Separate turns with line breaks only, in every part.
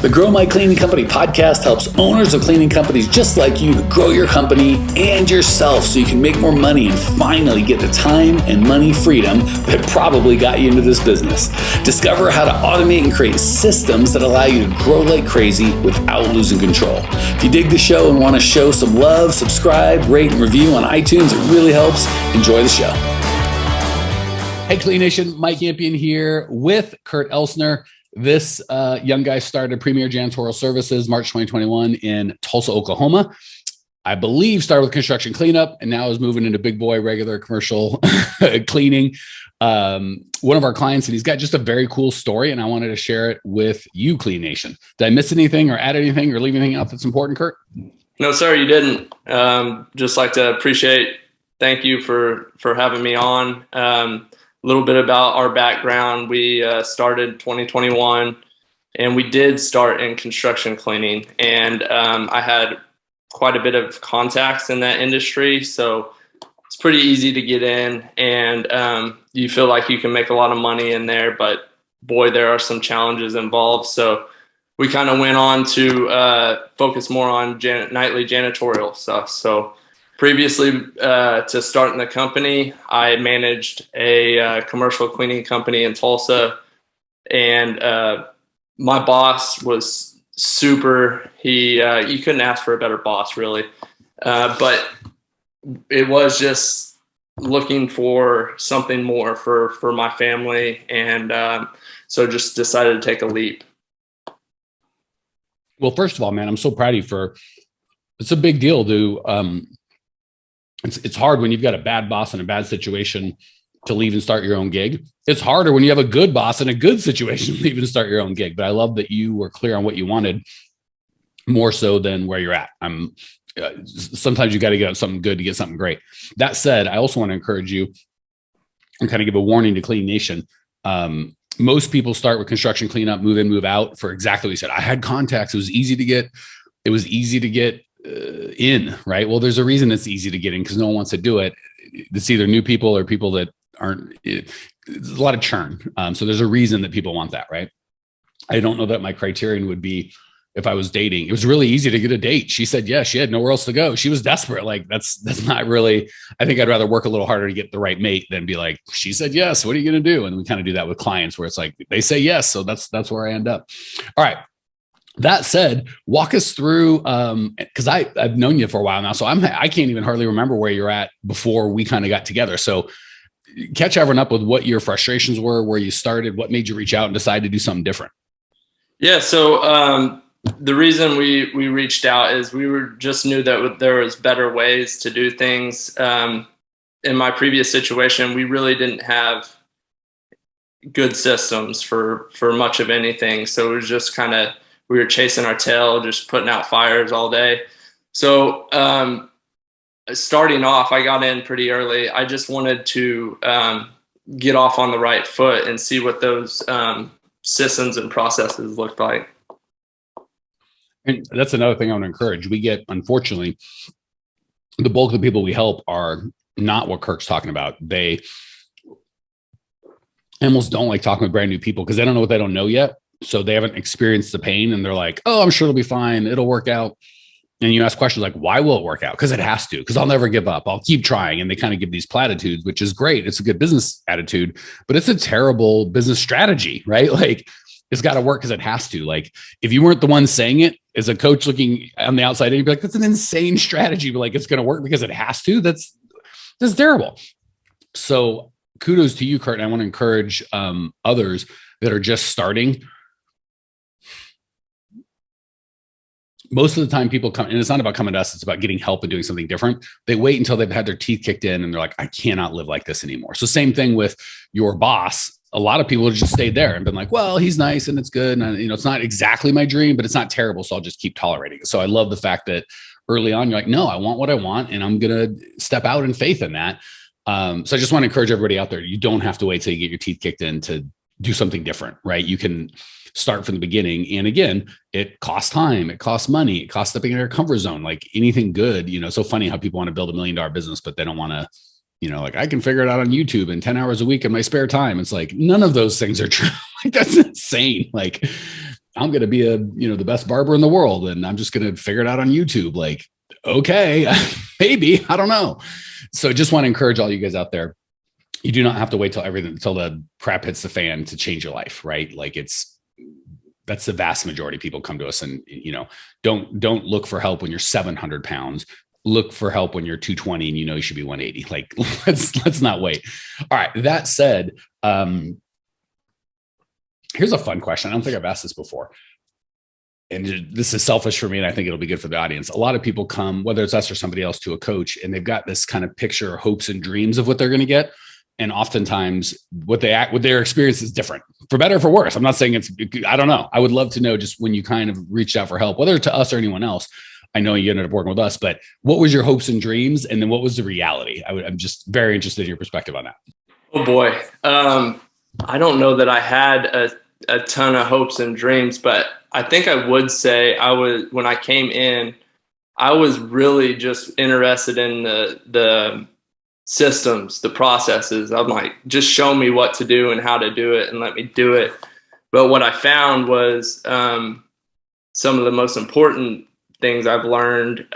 The Grow My Cleaning Company podcast helps owners of cleaning companies just like you to grow your company and yourself so you can make more money and finally get the time and money freedom that probably got you into this business. Discover how to automate and create systems that allow you to grow like crazy without losing control. If you dig the show and want to show some love, subscribe, rate, and review on iTunes. It really helps. Enjoy the show. Hey, Clean Nation, Mike Campion here with Kurt Elsener. This young guy started Premier Janitorial Services March 2021 in Tulsa, Oklahoma. I believe started with construction cleanup and now is moving into big boy regular commercial cleaning. One of our clients, and he's got just a very cool story, and I wanted to share it with you, Clean Nation. Did I miss anything or add anything or leave anything out that's important, Kurt?
No, sir, you didn't. Just like to thank you for having me on. A little bit about our background. We started 2021 and we did start in construction cleaning, and I had quite a bit of contacts in that industry. So it's pretty easy to get in, and you feel like you can make a lot of money in there, but boy, there are some challenges involved. So we kind of went on to focus more on nightly janitorial stuff. So previously to starting the company, I managed a commercial cleaning company in Tulsa, and my boss was super. You couldn't ask for a better boss, really. But it was just looking for something more for my family, and so just decided to take a leap.
Well, first of all, man, I'm so proud of you it's a big deal to It's hard when you've got a bad boss and a bad situation to leave and start your own gig. It's harder when you have a good boss and a good situation to leave and start your own gig. But I love that you were clear on what you wanted more so than where you're at. Sometimes you got to get something good to get something great. That said, I also want to encourage you and kind of give a warning to Clean Nation. Most people start with construction cleanup, move in, move out for exactly what you said. I had contacts. It was easy to get in, right? Well, there's a reason it's easy to get in because no one wants to do it. It's either new people or people that aren't. There's a lot of churn. So there's a reason that people want that, right? I don't know that my criterion would be if I was dating. It was really easy to get a date. She said yes. She had nowhere else to go. She was desperate. Like that's not really. I think I'd rather work a little harder to get the right mate than be like, she said yes. What are you going to do? And we kind of do that with clients where it's like they say yes, so that's where I end up. All right. That said, walk us through, because I've known you for a while now, so I can't even hardly remember where you're at before we kind of got together. So catch everyone up with what your frustrations were, where you started, what made you reach out and decide to do something different.
Yeah, so the reason we reached out is we just knew that there was better ways to do things. In my previous situation, we really didn't have good systems for much of anything, so it was just kind of we were chasing our tail, just putting out fires all day. So starting off, I got in pretty early. I just wanted to get off on the right foot and see what those systems and processes looked like.
And that's another thing I want to encourage. We get, unfortunately, the bulk of the people we help are not what Kirk's talking about. They almost don't like talking with brand new people because they don't know what they don't know yet. So they haven't experienced the pain and they're like, oh, I'm sure it'll be fine. It'll work out. And you ask questions like, why will it work out? Because it has to, because I'll never give up. I'll keep trying. And they kind of give these platitudes, which is great. It's a good business attitude, but it's a terrible business strategy, right? Like it's got to work because it has to. Like if you weren't the one saying it as a coach looking on the outside, you'd be like, that's an insane strategy, but like, it's going to work because it has to. That's terrible. So kudos to you, Kurt. And I want to encourage others that are just starting. Most of the time people come, and it's not about coming to us, it's about getting help and doing something different. They wait until they've had their teeth kicked in and they're like, I cannot live like this anymore. So same thing with your boss. A lot of people have just stayed there and been like, well, he's nice and it's good. And it's not exactly my dream, but it's not terrible. So I'll just keep tolerating it. So I love the fact that early on, you're like, no, I want what I want. And I'm going to step out in faith in that. So I just want to encourage everybody out there. You don't have to wait till you get your teeth kicked in to do something different, right? You can start from the beginning. And again, it costs time, it costs money, it costs stepping in your comfort zone, like anything good. It's so funny how people want to build $1 million business, but they don't want to, like I can figure it out on YouTube in 10 hours a week in my spare time. It's like, none of those things are true. Like that's insane. Like I'm going to be the best barber in the world. And I'm just going to figure it out on YouTube. Like, okay, maybe, I don't know. So just want to encourage all you guys out there. You do not have to wait till the crap hits the fan to change your life, right? Like that's the vast majority of people come to us and, don't look for help when you're 700 pounds. Look for help when you're 220 and you should be 180. Like let's not wait. All right. That said, here's a fun question. I don't think I've asked this before. And this is selfish for me, and I think it'll be good for the audience. A lot of people come, whether it's us or somebody else, to a coach, and they've got this kind of picture, hopes and dreams of what they're going to get. And oftentimes what their experience is different, for better or for worse. I'm not saying I don't know. I would love to know, just when you kind of reached out for help, whether to us or anyone else. I know you ended up working with us, but what was your hopes and dreams? And then what was the reality? I'm just very interested in your perspective on that.
Oh boy. I don't know that I had a ton of hopes and dreams, but I think I would say when I came in, I was really just interested in the systems, the processes. I'm like, just show me what to do and how to do it and let me do it. But what I found was some of the most important things I've learned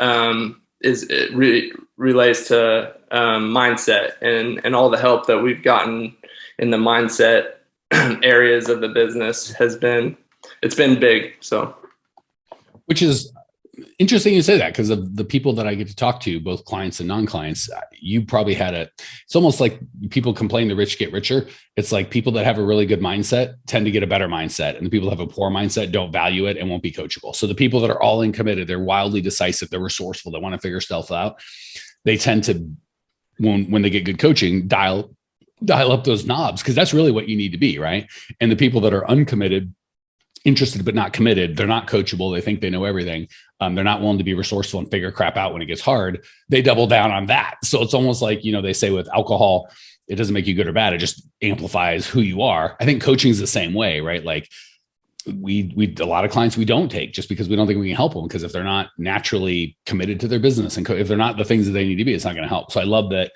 it really relates to mindset and all the help that we've gotten in the mindset areas of the business it's been big. So, which
is interesting you say that, because of the people that I get to talk to, both clients and non-clients, you probably it's almost like people complain the rich get richer. It's like people that have a really good mindset tend to get a better mindset, and the people that have a poor mindset don't value it and won't be coachable. So the people that are all in committed, they're wildly decisive, they're resourceful, they want to figure stuff out. They tend to, when they get good coaching, dial up those knobs, because that's really what you need to be, right? And the people that are uncommitted, interested but not committed, they're not coachable, they think they know everything, they're not willing to be resourceful and figure crap out when it gets hard, they double down on that. So it's almost like, they say with alcohol, it doesn't make you good or bad, it just amplifies who you are. I think coaching is the same way, right? Like we a lot of clients we don't take just because we don't think we can help them, because if they're not naturally committed to their business and if they're not the things that they need to be, it's not going to help. So I love that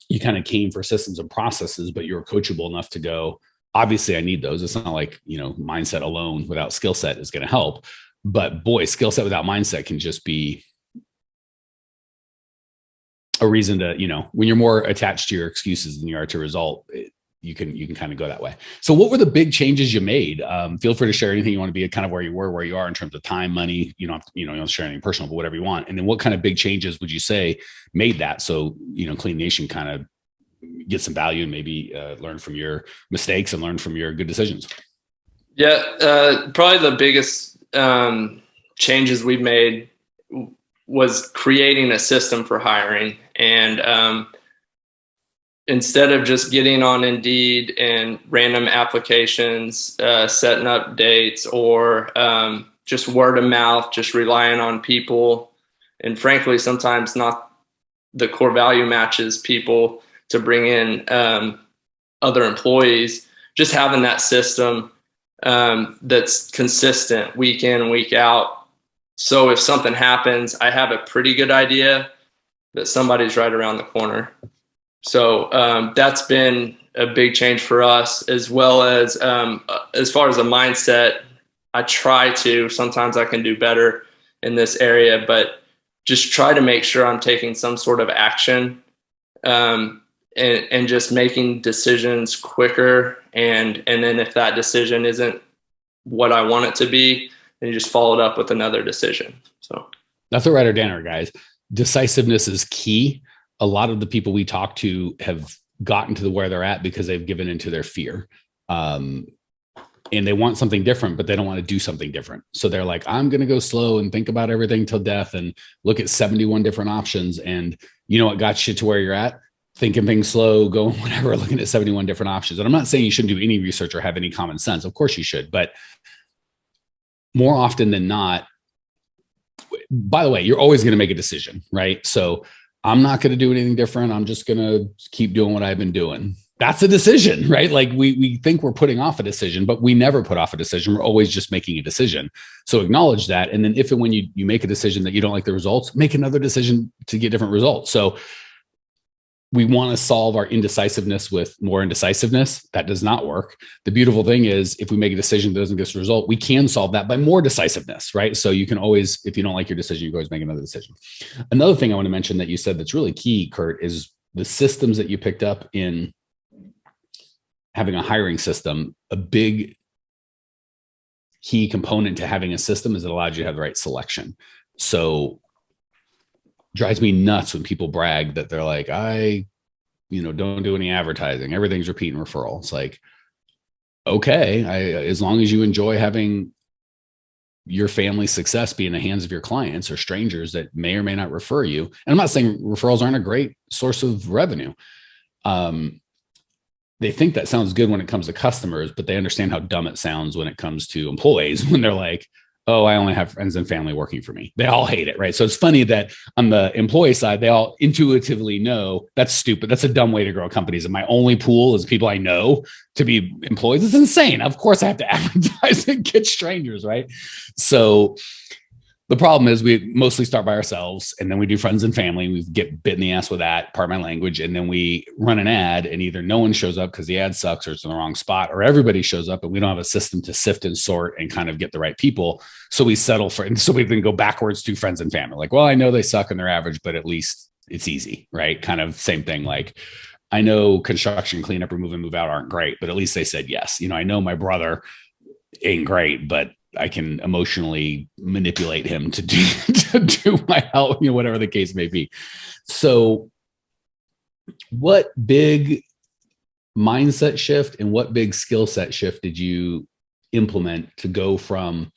you kind of came for systems and processes, but you're coachable enough to go, obviously I need those. It's not like, mindset alone without skill set is going to help, but boy, skill set without mindset can just be a reason to, when you're more attached to your excuses than you are to result, you can kind of go that way. So what were the big changes you made? Feel free to share anything you want to be kind of where you are in terms of time, money, you don't share anything personal, but whatever you want. And then what kind of big changes would you say made that? So, Clean Nation kind of get some value and maybe learn from your mistakes and learn from your good decisions.
Yeah. Probably the biggest changes we've made was creating a system for hiring. And instead of just getting on Indeed and random applications, setting up dates, or just word of mouth, just relying on people, and frankly, sometimes not the core value matches people to bring in other employees, just having that system that's consistent week in, week out. So if something happens, I have a pretty good idea that somebody's right around the corner. So that's been a big change for us, as well as far as a mindset. Sometimes I can do better in this area, but just try to make sure I'm taking some sort of action and just making decisions quicker. And then if that decision isn't what I want it to be, then you just follow it up with another decision. So
that's a writer Danner, guys. Decisiveness is key. A lot of the people we talk to have gotten to where they're at because they've given into their fear. And they want something different, but they don't want to do something different. So they're like, I'm going to go slow and think about everything till death and look at 71 different options. And you know what got you to where you're at? Thinking things slow, going whatever, looking at 71 different options. And I'm not saying you shouldn't do any research or have any common sense. Of course you should. But more often than not, by the way, you're always going to make a decision, right? So I'm not going to do anything different. I'm just going to keep doing what I've been doing. That's a decision, right? Like we think we're putting off a decision, but we never put off a decision. We're always just making a decision. So acknowledge that. And then if and when you make a decision that you don't like the results, make another decision to get different results. So we want to solve our indecisiveness with more indecisiveness. That does not work. The beautiful thing is if we make a decision that doesn't get us a result, we can solve that by more decisiveness, right? So you can always, if you don't like your decision, you can always make another decision. Another thing I want to mention that you said that's really key, Kurt, is the systems that you picked up in having a hiring system. A big key component to having a system is it allows you to have the right selection. So drives me nuts when people brag that they're like, I, don't do any advertising. Everything's repeat and referral. It's like, okay, as long as you enjoy having your family's success be in the hands of your clients or strangers that may or may not refer you. And I'm not saying referrals aren't a great source of revenue. They think that sounds good when it comes to customers, but they understand how dumb it sounds when it comes to employees, when they're like, oh, I only have friends and family working for me. They all hate it, right? So it's funny that on the employee side, they all intuitively know that's stupid. That's a dumb way to grow companies. And my only pool is people I know to be employees. It's insane. Of course I have to advertise and get strangers, right? So the problem is we mostly start by ourselves, and then we do friends and family. We get bit in the ass with that, part of my language. And then we run an ad, and either no one shows up because the ad sucks or it's in the wrong spot, or everybody shows up and we don't have a system to sift and sort and kind of get the right people. So we settle for, and so we then go backwards to friends and family. Like, well, I know they suck and they're average, but at least it's easy, right? Kind of same thing. Like, I know construction, cleanup, or move in, move out aren't great, but at least they said yes. I know my brother ain't great, but I can emotionally manipulate him to do my help, whatever the case may be. So what big mindset shift and what big skill set shift did you implement to go from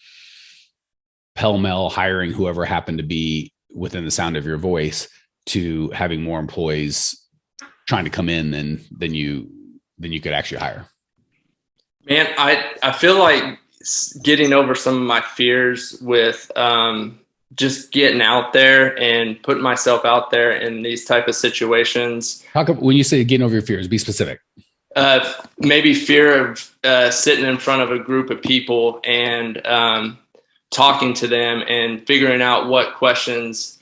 pell-mell hiring whoever happened to be within the sound of your voice to having more employees trying to come in than you could actually hire?
Man, I feel like getting over some of my fears with just getting out there and putting myself out there in these type of situations.
When you say getting over your fears, be specific.
Maybe fear of sitting in front of a group of people and talking to them and figuring out what questions,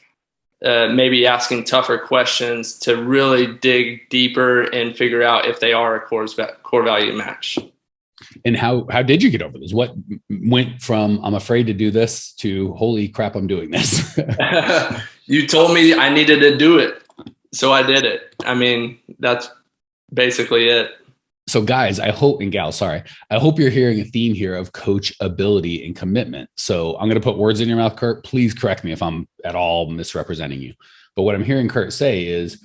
maybe asking tougher questions to really dig deeper and figure out if they are a core value match.
And how did you get over this? What went from I'm afraid to do this to holy crap, I'm doing this?
You told me I needed to do it, so I did it. I mean, that's basically it.
So guys, I hope you're hearing a theme here of coachability and commitment. So I'm going to put words in your mouth, Kurt. Please correct me if I'm at all misrepresenting you. But what I'm hearing Kurt say is,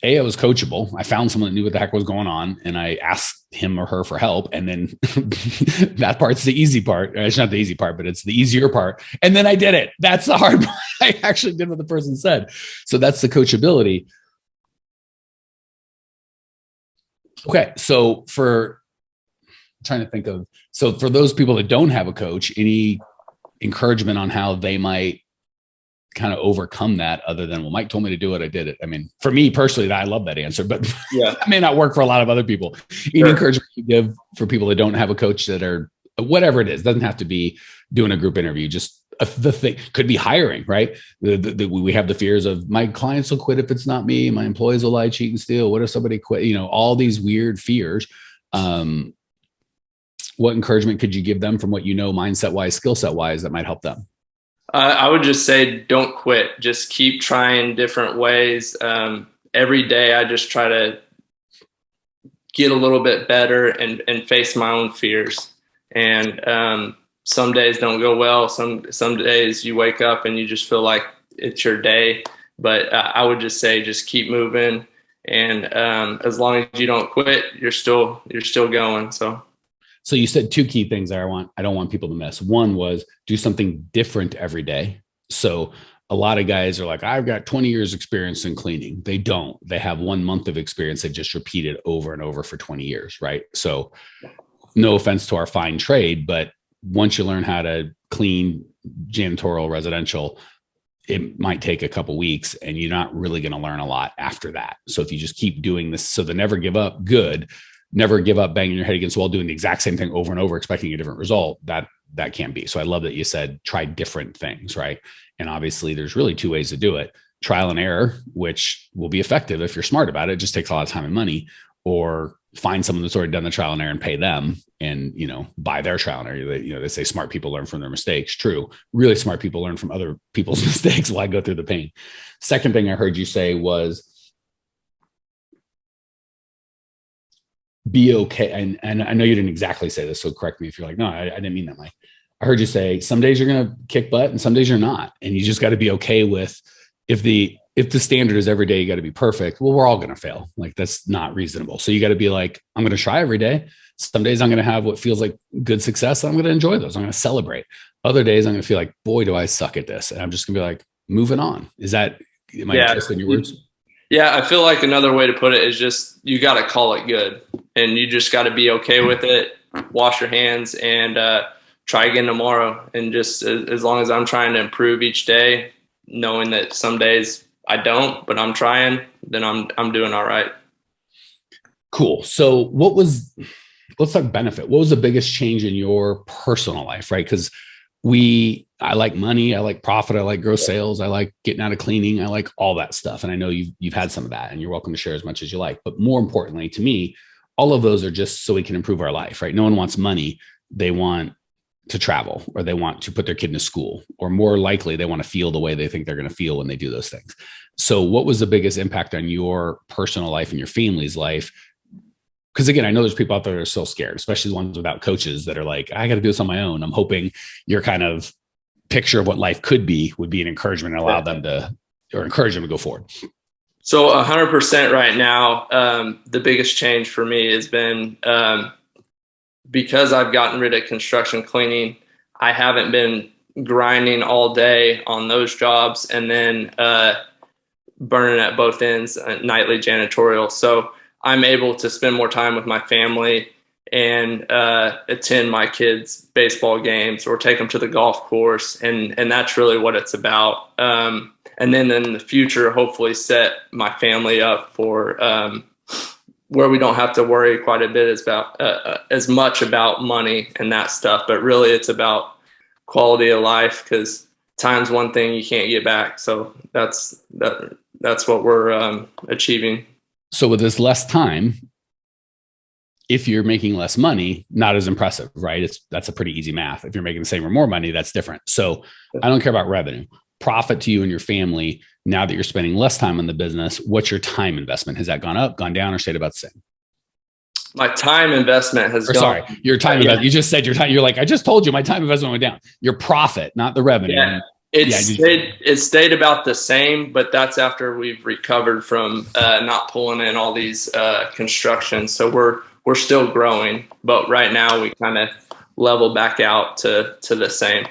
I was coachable. I found someone that knew what the heck was going on, and I asked him or her for help. And then that part's the easy part. It's not the easy part, but it's the easier part. And then I did it. That's the hard part. I actually did what the person said. So that's the coachability. Okay. So for those people that don't have a coach, any encouragement on how they might kind of overcome that other than, well, Mike told me to do it, I did it. I mean, for me personally, I love that answer, but yeah, that may not work for a lot of other people. Any encouragement you give for people that don't have a coach that are, whatever it is, doesn't have to be doing a group interview, just the thing could be hiring, right? We have the fears of my clients will quit if it's not me. My employees will lie, cheat, and steal. What if somebody quit? All these weird fears. What encouragement could you give them from what mindset wise, skill set wise, that might help them?
I would just say, don't quit. Just keep trying different ways. Every day, I just try to get a little bit better and face my own fears. And some days don't go well. Some days you wake up and you just feel like it's your day. But I would just say, just keep moving. And as long as you don't quit, you're still going. So
you said two key things I don't want people to miss. One was do something different every day. So a lot of guys are like, I've got 20 years experience in cleaning. They don't. They have 1 month of experience. They just repeat it over and over for 20 years, right? So no offense to our fine trade, but once you learn how to clean janitorial residential, it might take a couple weeks and you're not really going to learn a lot after that. So if you just keep doing this, so the never give up, never give up banging your head against the wall, doing the exact same thing over and over, expecting a different result, that can't be. So I love that you said, try different things, right? And obviously there's really two ways to do it. trial and error, which will be effective if you're smart about it. It just takes a lot of time and money, or find someone that's already done the trial and error and pay them and, buy their trial and error. They say smart people learn from their mistakes. True. Really smart people learn from other people's mistakes. Why go through the pain? Second thing I heard you say was be okay. And I know you didn't exactly say this, so correct me if you're like, no, I didn't mean that, Mike. I heard you say some days you're going to kick butt and some days you're not. And you just got to be okay with if the standard is every day, you got to be perfect. Well, we're all going to fail. Like, that's not reasonable. So you got to be like, I'm going to try every day. Some days I'm going to have what feels like good success. I'm going to enjoy those. I'm going to celebrate. Other days I'm going to feel like, boy, do I suck at this. And I'm just going to be like, moving on. Am I interested in your words?
Yeah. I feel like another way to put it is just, you got to call it good, and you just got to be okay with it. Wash your hands and try again tomorrow. And just as long as I'm trying to improve each day, knowing that some days I don't, but I'm trying, then I'm doing all right. Cool.
So let's talk benefit. What was the biggest change in your personal life, right? Because I like money, I like profit, I like gross sales, I like getting out of cleaning, I like all that stuff. And I know you've had some of that, and you're welcome to share as much as you like. But more importantly to me, all of those are just so we can improve our life, right? No one wants money. They want to travel, or they want to put their kid in school, or more likely they want to feel the way they think they're going to feel when they do those things. So what was the biggest impact on your personal life and your family's life? Because again, I know there's people out there that are still scared, especially the ones without coaches that are like, I got to do this on my own. I'm hoping your kind of picture of what life could be would be an encouragement and allow them to, or encourage them to go forward.
So 100% right now, the biggest change for me has been, because I've gotten rid of construction cleaning, I haven't been grinding all day on those jobs and then burning at both ends, nightly janitorial. So I'm able to spend more time with my family and attend my kids' baseball games or take them to the golf course. And that's really what it's about. And then in the future, hopefully set my family up for where we don't have to worry quite a bit as much about money and that stuff. But really, it's about quality of life, because time's one thing you can't get back. So that's what we're achieving.
So with this less time, if you're making less money, not as impressive, right? That's a pretty easy math. If you're making the same or more money, that's different. So I don't care about revenue. Profit to you and your family, now that you're spending less time on the business, what's your time investment? Has that gone up, gone down, or stayed about the same?
My time investment has gone.
Sorry, your time investment. You just said your time. You're like, I just told you my time investment went down. Your profit, not the revenue.
Yeah. It stayed about the same, but that's after we've recovered from not pulling in all these constructions. So we're still growing, but right now we kind of level back out to the same.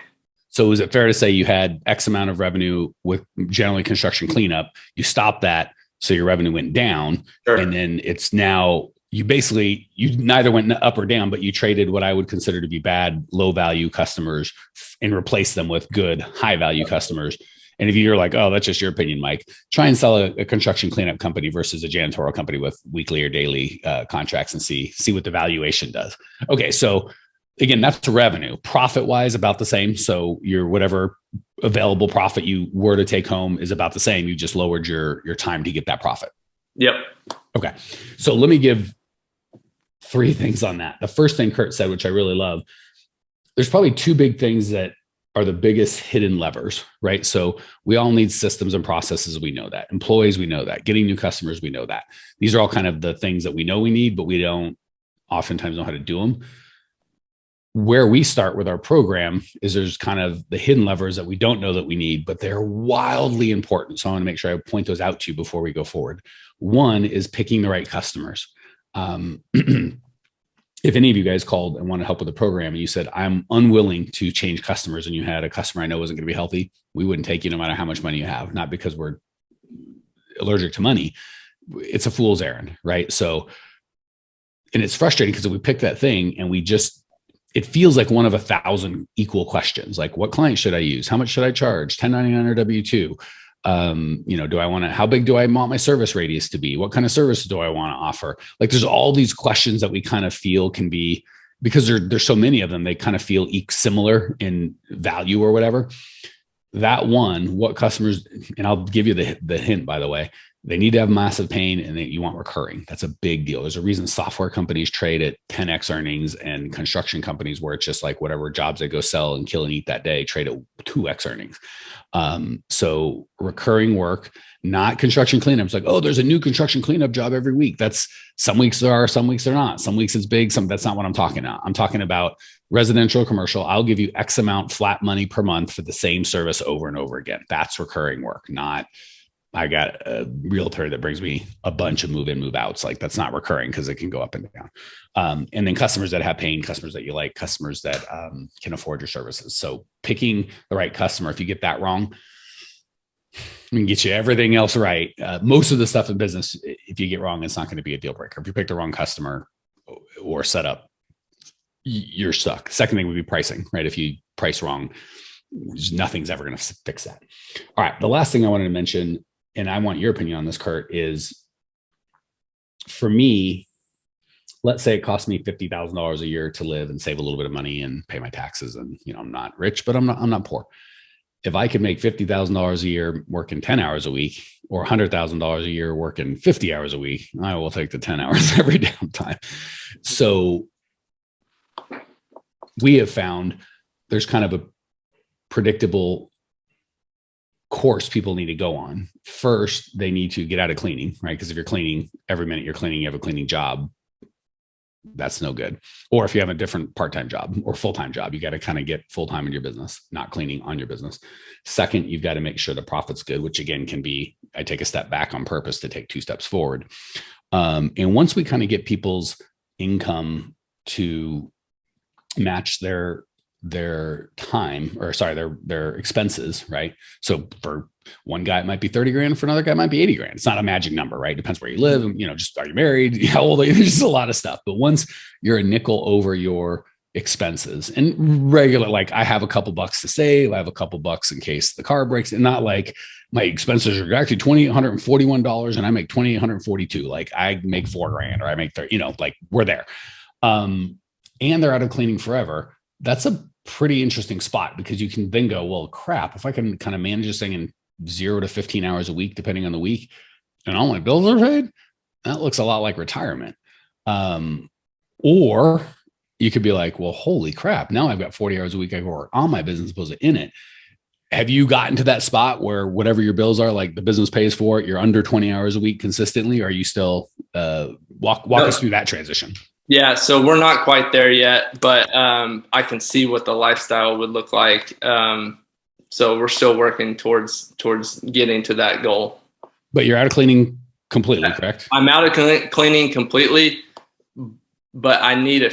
So is it fair to say you had X amount of revenue with generally construction cleanup? You stopped that, so your revenue went down,
Sure.
And then it's now you neither went up or down, but you traded what I would consider to be bad, low value customers and replaced them with good, high value customers. And if you're like, oh, that's just your opinion, Mike, try and sell a construction cleanup company versus a janitorial company with weekly or daily contracts and see what the valuation does. Okay. So again, that's revenue. Profit wise, about the same. So your whatever available profit you were to take home is about the same. You just lowered your time to get that profit.
Yep.
Okay. So let me give 3 things on that. The first thing Kurt said, which I really love, there's probably 2 big things that are the biggest hidden levers, right? So we all need systems and processes. We know that. Employees, we know that. Getting new customers, we know that. These are all kind of the things that we know we need, but we don't oftentimes know how to do them. Where we start with our program is there's kind of the hidden levers that we don't know that we need, but they're wildly important. So I want to make sure I point those out to you before we go forward. One is picking the right customers. If any of you guys called and want to help with the program and you said, I'm unwilling to change customers, and you had a customer I know wasn't going to be healthy, we wouldn't take you no matter how much money you have, not because we're allergic to money. It's a fool's errand, right? So, and it's frustrating because if we pick that thing and it feels like one of 1,000 equal questions. Like, what client should I use? How much should I charge? 1099 or W-2? How big do I want my service radius to be? What kind of service do I want to offer? Like, there's all these questions that we kind of feel can be, because there's so many of them, they kind of feel similar in value or whatever. that one, what customers, and I'll give you the hint, by the way, they need to have massive pain and you want recurring. That's a big deal. There's a reason software companies trade at 10x earnings and construction companies where it's just like whatever jobs they go sell and kill and eat that day trade at 2x earnings. So recurring work, not construction cleanups. Like, oh, there's a new construction cleanup job every week. That's some weeks there are, some weeks they're not. Some weeks it's big. That's not what I'm talking about. I'm talking about residential, commercial. I'll give you X amount flat money per month for the same service over and over again. That's recurring work, not I got a realtor that brings me a bunch of move in, move outs. Like that's not recurring because it can go up and down. And then customers that have pain, customers that you like, customers that can afford your services. So picking the right customer, if you get that wrong, we can get you everything else right. Most of the stuff in business, if you get wrong, it's not going to be a deal breaker. If you pick the wrong customer or setup, you're stuck. Second thing would be pricing, right? If you price wrong, nothing's ever going to fix that. All right. The last thing I wanted to mention, and I want your opinion on this, Kurt, is for me, let's say it costs me $50,000 a year to live and save a little bit of money and pay my taxes. And, I'm not rich, but I'm not poor. If I could make $50,000 a year working 10 hours a week or $100,000 a year working 50 hours a week, I will take the 10 hours every damn time. So we have found there's kind of a predictable course people need to go on. First, they need to get out of cleaning, right? Because if you're cleaning every minute you're cleaning, you have a cleaning job. That's no good. Or if you have a different part-time job or full-time job, you got to kind of get full-time in your business, not cleaning on your business. Second, you've got to make sure the profit's good, which again can be, I take a step back on purpose to take 2 steps forward. And once we kind of get people's income to match their time, or sorry, their expenses, right? So for one guy, it might be 30 grand. For another guy, it might be 80 grand. It's not a magic number, right? Depends where you live. Just are you married? How old are you? There's just a lot of stuff. But once you're a nickel over your expenses and regular, like I have a couple bucks to save, I have a couple bucks in case the car breaks, and not like my expenses are actually $2,841 and I make $2,842. Like I make $4 grand or I make 30, like we're there. And they're out of cleaning forever. That's a pretty interesting spot because you can then go, well, crap, if I can kind of manage this thing in 0 to 15 hours a week, depending on the week, and all my bills are paid, that looks a lot like retirement. Or you could be like, well, holy crap, now I've got 40 hours a week I can work on my business, opposed to in it. Have you gotten to that spot where whatever your bills are, like the business pays for it, you're under 20 hours a week consistently? Or are you still walk us through that transition?
Yeah, so we're not quite there yet, but I can see what the lifestyle would look like. So we're still working towards getting to that goal. But
you're out of cleaning completely, correct?
I'm out of cleaning completely, but I need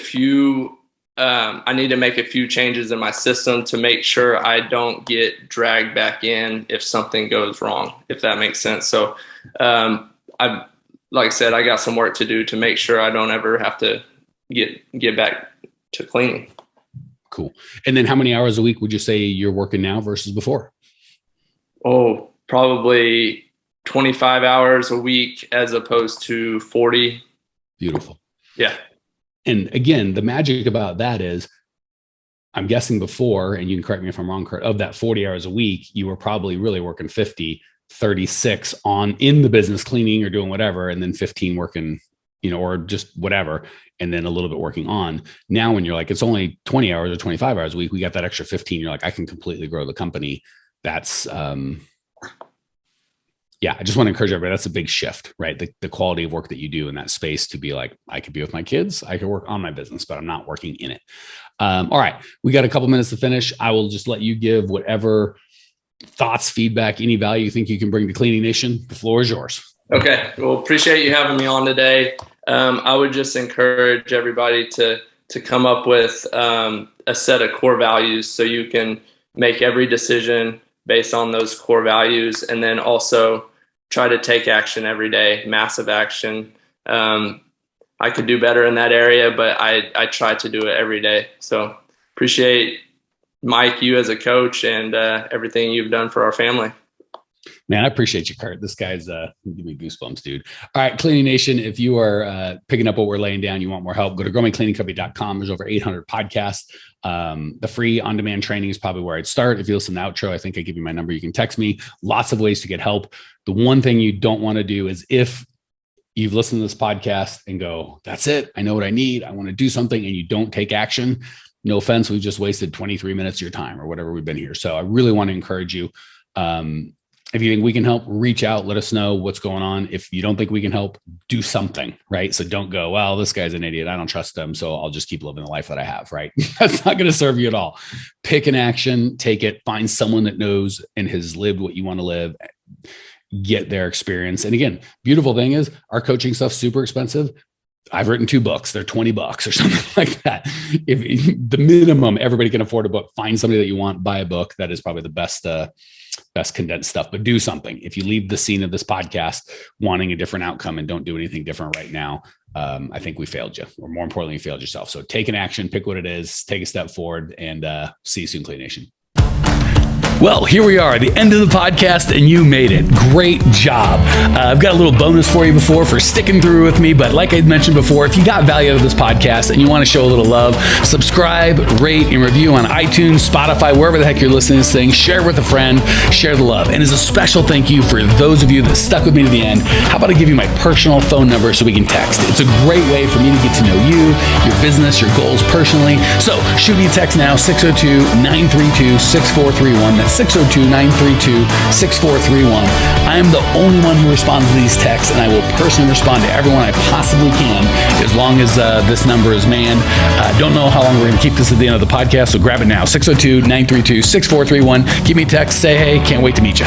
I need to make a few changes in my system to make sure I don't get dragged back in if something goes wrong, if that makes sense. So like I said, I got some work to do to make sure I don't ever have to get back to cleaning.
Cool. And then how many hours a week would you say you're working now versus before?
Oh, probably 25 hours a week as opposed to 40.
Beautiful.
Yeah.
And again, the magic about that is, I'm guessing before, and you can correct me if I'm wrong, Kurt, of that 40 hours a week, you were probably really working 50, 36 in the business cleaning or doing whatever, and then 15 working, or just whatever, and then a little bit working on. Now when you're like, it's only 20 hours or 25 hours a week, we got that extra 15. You're like, I can completely grow the company. That's I just want to encourage everybody. That's a big shift, right? The quality of work that you do in that space to be like, I could be with my kids, I could work on my business, but I'm not working in it. All right, we got a couple minutes to finish. I will just let you give whatever thoughts, feedback, any value you think you can bring to Cleaning Nation. The floor is yours.
Okay. Well, appreciate you having me on today. I would just encourage everybody to come up with a set of core values so you can make every decision based on those core values, and then also try to take action every day, massive action. I could do better in that area, but I try to do it every day. So appreciate Mike, you as a coach, and everything you've done for our family.
Man, I appreciate you, Kurt. This guy's give me goosebumps, dude. All right, Cleaning Nation, if you are picking up what we're laying down, you want more help, go to growmycleaningcompany.com. There's over 800 podcasts. The free on-demand training is probably where I'd start. If you listen to the outro, I think I give you my number. You can text me. Lots of ways to get help. The one thing you don't want to do is if you've listened to this podcast and go, that's it, I know what I need, I want to do something, and you don't take action, no offense, we've just wasted 23 minutes of your time or whatever we've been here. So I really want to encourage you. If you think we can help, reach out, let us know what's going on. If you don't think we can help, do something, right? So don't go, well, this guy's an idiot, I don't trust him, so I'll just keep living the life that I have, right? That's not going to serve you at all. Pick an action, take it, find someone that knows and has lived what you want to live, get their experience. And again, beautiful thing is our coaching stuff's super expensive. I've written 2 books. They're $20 or something like that. If the minimum everybody can afford a book, find somebody that you want, buy a book. That is probably the best condensed stuff, but do something. If you leave the scene of this podcast wanting a different outcome and don't do anything different right now, I think we failed you, or more importantly, you failed yourself. So take an action, pick what it is, take a step forward, and see you soon, Clean Nation. Well, here we are, the end of the podcast, and you made it. Great job. I've got a little bonus for you for sticking through with me, but like I mentioned before, if you got value out of this podcast and you want to show a little love, subscribe, rate, and review on iTunes, Spotify, wherever the heck you're listening to this thing. Share it with a friend, share the love. And as a special thank you for those of you that stuck with me to the end, how about I give you my personal phone number so we can text? It's a great way for me to get to know you, your business, your goals personally. So shoot me a text now, 602-932-6431. That's 602-932-6431. I am the only one who responds to these texts, and I will personally respond to everyone I possibly can as long as this number is manned. Don't know how long we're going to keep this at the end of the podcast, so grab it now, 602-932-6431. Give me a text, say hey, can't wait to meet you.